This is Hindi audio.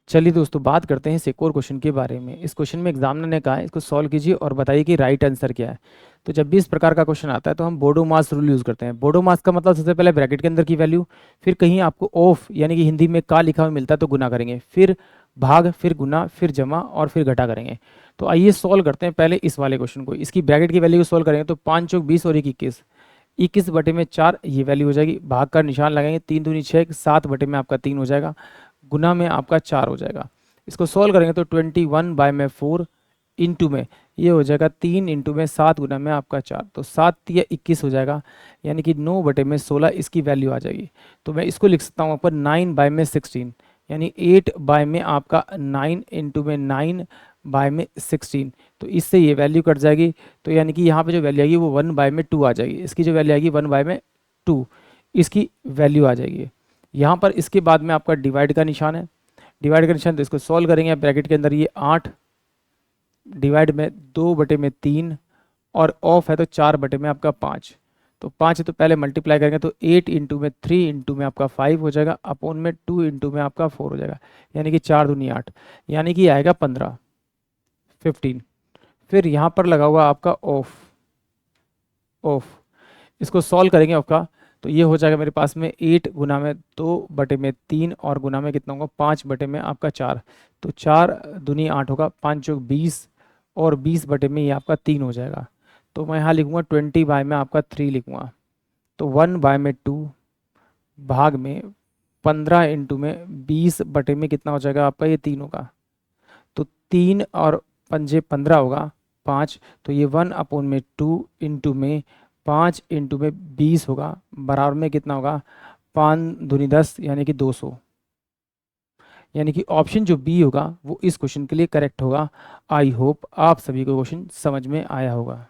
चलिए दोस्तों, बात करते हैं इस एक और क्वेश्चन के बारे में। इस क्वेश्चन में एग्जामिनर ने कहा है इसको सॉल्व कीजिए और बताइए कि राइट आंसर क्या है। तो जब भी इस प्रकार का क्वेश्चन आता है तो हम बोडो मास रूल यूज़ करते हैं। बोडो मास का मतलब सबसे पहले ब्रैकेट के अंदर की वैल्यू, फिर कहीं आपको ऑफ यानी कि हिंदी में का लिखा हुआ मिलता है तो गुना करेंगे, फिर भाग, फिर गुना, फिर जमा और फिर घटा करेंगे। तो आइए सॉल्व करते हैं पहले इस वाले क्वेश्चन को। इसकी ब्रैकेट की वैल्यू को सॉल्व करेंगे तो 5 चौक 20 और 1 21, 21 बटे में 4 ये वैल्यू हो जाएगी। भाग का निशान लगाएंगे, 3 दूनी 6, 7 बटे में आपका 3 हो जाएगा। गुना में आपका 4 हो जाएगा। इसको सॉल्व करेंगे तो 21/4 इंटू में ये हो जाएगा 3 इंटू में 7 गुना में आपका 4, तो 7 या 21 हो जाएगा, यानी कि 9 बटे में 16 इसकी वैल्यू आ जाएगी। तो मैं इसको लिख सकता हूँ अपन 9/16, यानी 8 में आपका 9 इंटू में 9/16। तो इससे ये वैल्यू कट जाएगी, तो यानी कि यहाँ पे जो वैल्यू आएगी वो 1/2 आ जाएगी। इसकी जो वैल्यू आएगी 1/2 इसकी वैल्यू आ जाएगी। यहाँ पर इसके बाद में आपका डिवाइड का निशान है, डिवाइड का निशान, तो इसको सॉल्व करेंगे ब्रैकेट के अंदर ये 8 डिवाइड में 2 बटे में 3 और ऑफ है तो 4 बटे में आपका 5। तो 5 है तो पहले मल्टीप्लाई करेंगे तो 8 इंटू में 3 इंटू में आपका 5 हो जाएगा, अपॉन में 2 इंटू में आपका 4 हो जाएगा, यानी कि 4 दूनी 8, यानी कि आएगा 15। फिर यहाँ पर लगा हुआ आपका ऑफ, इसको सॉल्व करेंगे ऑफ का, तो ये हो जाएगा मेरे पास में 8 गुना में 2 बटे में 3 और गुना में कितना होगा 5 बटे में आपका 4। तो 4 दूनी 8 होगा, 5 चौक 20 और 20 बटे में ये आपका 3 हो जाएगा। तो मैं यहाँ लिखूँगा 20 में आपका 3 लिखूँगा, तो 1/2 भाग में 15 इंटू में 20 बटे में कितना हो जाएगा आपका, ये 3 होगा। तो 3 और 5 15 होगा 5, तो ये 1/2 इंटू में 5 इंटू में 20 होगा, बराबर में कितना होगा 5 दूनी 10, यानी कि 200। यानी कि ऑप्शन जो बी होगा वो इस क्वेश्चन के लिए करेक्ट होगा। आई होप आप सभी को क्वेश्चन समझ में आया होगा।